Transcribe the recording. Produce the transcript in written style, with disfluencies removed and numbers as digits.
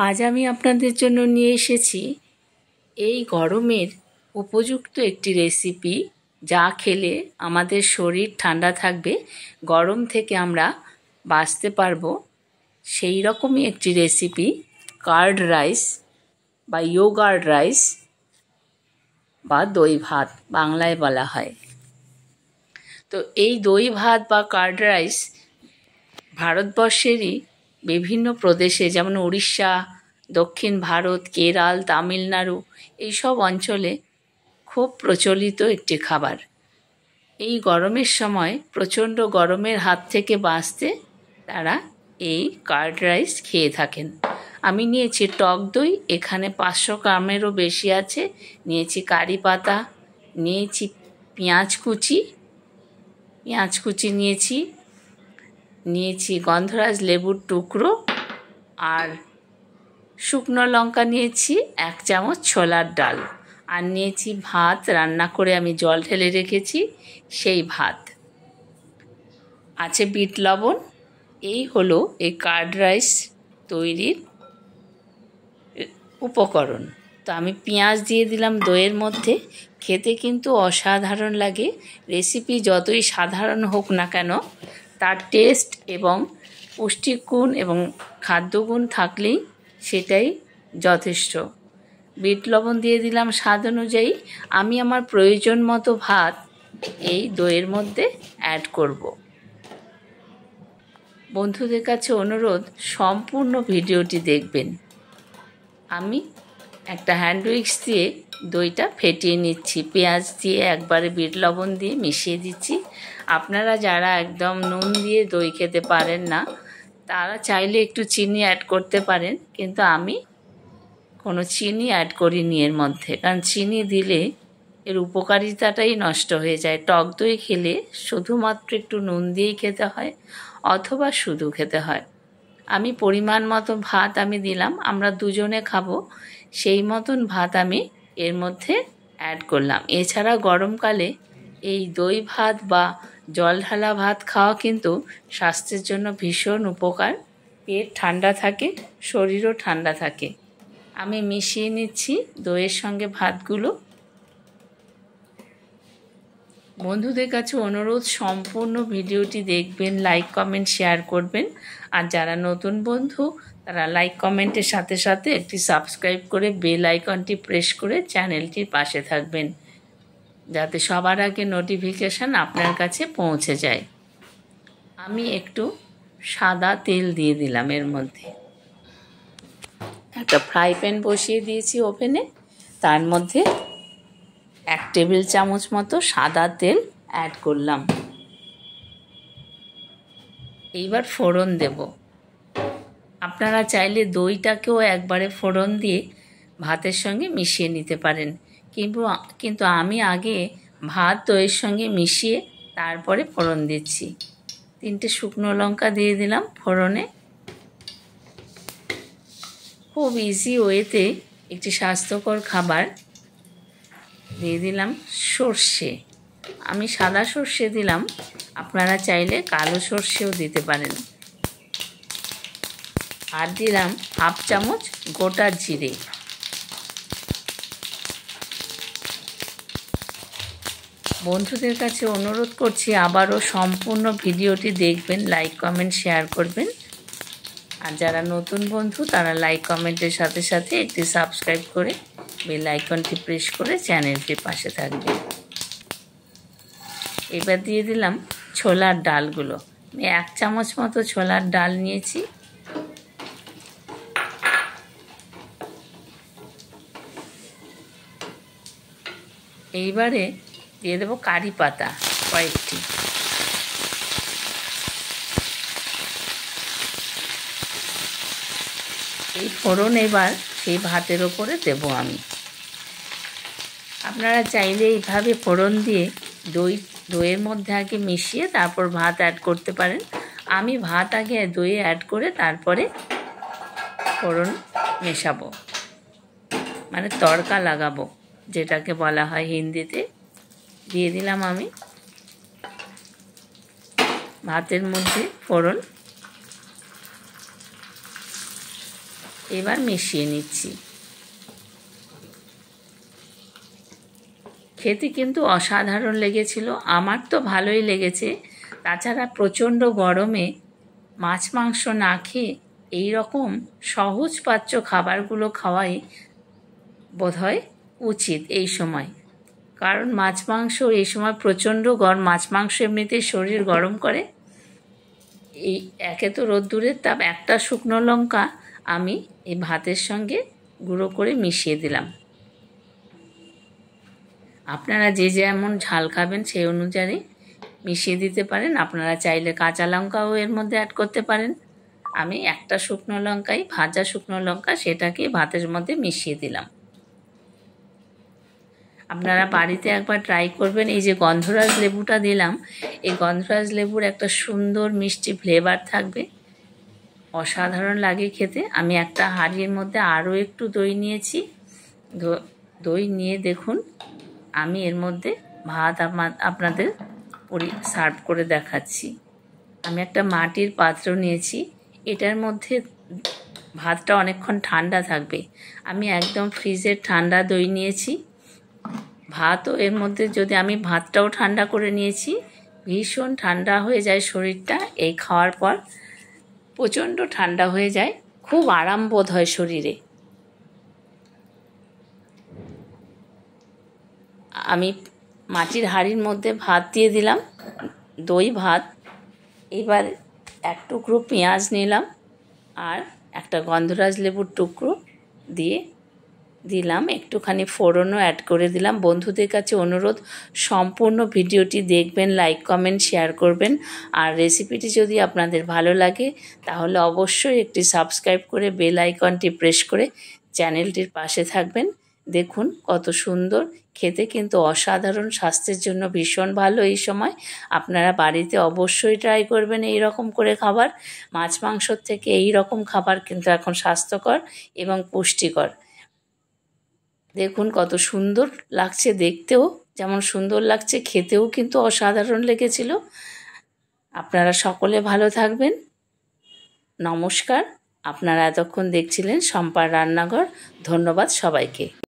আজ আমি আপনাদের জন্য নিয়ে এসেছি এই গরমের উপযুক্ত একটি রেসিপি, যা খেলে আমাদের শরীর ঠান্ডা থাকবে, গরম থেকে আমরা বাঁচতে পারবো। সেই রকমই একটি রেসিপি, কার্ড রাইস বা ইয়োগার্ড রাইস বা দই ভাত বাংলায় বলা হয়। তো এই দই ভাত বা কার্ড রাইস ভারতবর্ষেরই বিভিন্ন প্রদেশে, যেমন উড়িষ্যা, দক্ষিণ ভারত, কেরল, তামিলনাড়ু, এইসব অঞ্চলে খুব প্রচলিত একটি খাবার। এই গরমের সময় প্রচণ্ড গরমের হাত থেকে বাঁচতে তারা এই কার্ড রাইস খেয়ে থাকেন। আমি নিয়েছি টক দই, এখানে 500 গ্রামেরও বেশি আছে। নিয়েছি কারি পাতা, নিয়েছি পেঁয়াজ কুচি নিয়েছি গন্ধরাজ লেবুর টুকরো, আর শুকনো লঙ্কা নিয়েছি 1 চামচ, ছোলার ডাল, আর নিয়েছি ভাত রান্না করে আমি জল ঢেলে রেখেছি, সেই ভাত আছে, বিট লবণ। এই হলো এই কার্ড রাইস তৈরির উপকরণ। তো আমি পেঁয়াজ দিয়ে দিলাম দইয়ের মধ্যে। খেতে কিন্তু অসাধারণ লাগে। রেসিপি যতই সাধারণ হোক না কেন, তার টেস্ট এবং পুষ্টিগুণ এবং খাদ্যগুণ থাকলেই সেটাই যথেষ্ট। বিট লবণ দিয়ে দিলাম স্বাদ অনুযায়ী। আমি আমার প্রয়োজন মতো ভাত এই দইয়ের মধ্যে অ্যাড করব। বন্ধুদের কাছে অনুরোধ, সম্পূর্ণ ভিডিওটি দেখবেন। আমি একটা হ্যান্ড উইক্স দিয়ে দইটা ফেটিয়ে নিচ্ছি, পেঁয়াজ দিয়ে একবারে বিট লবণ দিয়ে মিশিয়ে দিচ্ছি। আপনারা যারা একদম নুন দিয়ে দই খেতে পারেন না, তারা চাইলে একটু চিনি অ্যাড করতে পারেন, কিন্তু আমি কোনো চিনি অ্যাড করিনি এর মধ্যে, কারণ চিনি দিলে এর উপকারিতাটাই নষ্ট হয়ে যায়। টক দই খেলে শুধুমাত্র একটু নুন দিয়েই খেতে হয়, অথবা শুধু খেতে হয়। আমি পরিমাণ মতো ভাত আমি দিলাম, আমরা দুজনে খাবো, সেই মতন ভাত আমি এর মধ্যে অ্যাড করলাম। এছাড়া গরমকালে এই দই ভাত বা জল ঢালা ভাত খাওয়া কিন্তু স্বাস্থ্যের জন্য ভীষণ উপকার। পেট ঠান্ডা থাকে, শরীরও ঠান্ডা থাকে। আমি মিশিয়ে নিচ্ছি দইয়ের সঙ্গে ভাতগুলো। বন্ধুদের কাছে অনুরোধ, সম্পূর্ণ ভিডিওটি দেখবেন, লাইক কমেন্ট শেয়ার করবেন। আর যারা নতুন বন্ধু, তারা লাইক কমেন্টের সাথে সাথে একটি সাবস্ক্রাইব করে বেল আইকনটি প্রেস করে চ্যানেলটির পাশে থাকবেন, যাতে সবার আগে নোটিফিকেশান আপনার কাছে পৌঁছে যায়। আমি একটু সাদা তেল দিয়ে দিলাম এর মধ্যে। একটা ফ্রাই প্যান বসিয়ে দিয়েছি ওভেনে, তার মধ্যে 1 টেবিল চামচ মতো সাদা তেল অ্যাড করলাম। এইবার ফোড়ন দেব। আপনারা চাইলে দইটাকেও একবারে ফোড়ন দিয়ে ভাতের সঙ্গে মিশিয়ে নিতে পারেন, কিন্তু আমি আগে ভাত দইয়ের সঙ্গে মিশিয়ে তারপরে ফোড়ন দিচ্ছি। 3টে শুকনো লঙ্কা দিয়ে দিলাম ফোড়নে। খুব ইজি ওয়েতে একটি স্বাস্থ্যকর খাবার। দিয়ে দিলাম সর্ষে, আমি সাদা সর্ষে দিলাম, আপনারা চাইলে কালো সর্ষেও দিতে পারেন। আর দিলাম 1/2 চামচ গোটা জিরে। বন্ধুদের কাছে অনুরোধ করছি, আবারও সম্পূর্ণ ভিডিওটি দেখবেন, লাইক কমেন্ট শেয়ার করবেন। আর যারা নতুন বন্ধু, তারা লাইক কমেন্টের সাথে সাথে একটি সাবস্ক্রাইব করে বেল আইকনটি প্রেস করে চ্যানেলটির পাশে থাকবে। এবার দিয়ে দিলাম ছোলার ডালগুলো। আমি 1 চামচ মতো ছোলার ডাল নিয়েছি। এইবারে দিয়ে দেবো কারি পাতা কয়েকটি। এই ফোড়ন এবার সেই ভাতের ওপরে দেব আমি। আপনারা চাইলে এইভাবে ফোড়ন দিয়ে দইয়ের মধ্যে আগে মিশিয়ে তারপর ভাত অ্যাড করতে পারেন। আমি ভাত আগে দইয়ে অ্যাড করে তারপরে ফোড়ন মেশাবো, মানে তড়কা লাগাবো, যেটাকে বলা হয় হিন্দিতে। দিয়ে দিলাম আমি ভাতের মধ্যে ফোড়ন। এবার মিশিয়ে নিচ্ছি। খেতে কিন্তু অসাধারণ লেগেছিল, আমার তো ভালোই লেগেছে। তাছাড়া প্রচণ্ড গরমে মাছ মাংস না খেয়ে এই রকম সহজ পাচ্য খাবারগুলো খাওয়াই বোধহয় উচিত এই সময়। কারণ মাছ মাংস এই সময় প্রচণ্ড গরম, মাছ মাংস এমনিতেই শরীর গরম করে। এই একে তো রোদ্দুরের তাপ, একটা শুকনো লঙ্কা আমি এই ভাতের সঙ্গে গুঁড়ো করে মিশিয়ে দিলাম। আপনারা যে যেমন ঝাল খাবেন সেই অনুযায়ী মিশিয়ে দিতে পারেন। আপনারা চাইলে কাঁচা লঙ্কাও এর মধ্যে অ্যাড করতে পারেন। আমি একটা শুকনো লঙ্কাই, ভাজা শুকনো লঙ্কা, সেটাকে ভাতের মধ্যে মিশিয়ে দিলাম। আপনারা বাড়িতে একবার ট্রাই করবেন। এই যে গন্ধরাজ লেবুটা দিলাম, এই গন্ধরাজ লেবুর একটা সুন্দর মিষ্টি ফ্লেভার থাকবে, অসাধারণ লাগে খেতে। আমি একটা হাঁড়ির মধ্যে আরও একটু দই নিয়েছি। দই নিয়ে দেখুন আমি এর মধ্যে ভাত আপনাদের সার্ভ করে দেখাচ্ছি। আমি একটা মাটির পাত্র নিয়েছি, এটার মধ্যে ভাতটা অনেকক্ষণ ঠান্ডা থাকবে। আমি একদম ফ্রিজের ঠান্ডা দই নিয়েছি। ভাতও এর মধ্যে, যদি আমি ভাতটাও ঠান্ডা করে নিয়েছি, ভীষণ ঠান্ডা হয়ে যায় শরীরটা। এই খাওয়ার পর প্রচণ্ড ঠান্ডা হয়ে যায়, খুব আরাম বোধ হয় শরীরে। আমি মাটির হাঁড়ির মধ্যে ভাত দিয়ে দিলাম, দই ভাত। এবার এক টুকরো পেঁয়াজ নিলাম আর একটা গন্ধরাজ লেবুর টুকরো দিয়ে দিলাম, একটুখানি ফোড়নও অ্যাড করে দিলাম। বন্ধুদের কাছে অনুরোধ, সম্পূর্ণ ভিডিওটি দেখবেন, লাইক কমেন্ট শেয়ার করবেন। আর রেসিপিটি যদি আপনাদের ভালো লাগে তাহলে অবশ্যই একটি সাবস্ক্রাইব করে বেল আইকনটি প্রেস করে চ্যানেলটির পাশে থাকবেন। দেখুন কত সুন্দর খেতে, কিন্তু অসাধারণ, স্বাস্থ্যের জন্য ভীষণ ভালো। এই সময় আপনারা বাড়িতে অবশ্যই ট্রাই করবেন এই রকম করে খাবার। মাছ মাংসর থেকে এই রকম খাবার কিন্তু এখন স্বাস্থ্যকর এবং পুষ্টিকর। দেখুন কত সুন্দর লাগছে, দেখতেও যেমন সুন্দর লাগছে, খেতেও কিন্তু অসাধারণ লেগেছিল। আপনারা সকলে ভালো থাকবেন। নমস্কার। আপনারা এতক্ষণ দেখছিলেন শম্পার রান্নাঘর। ধন্যবাদ সবাইকে।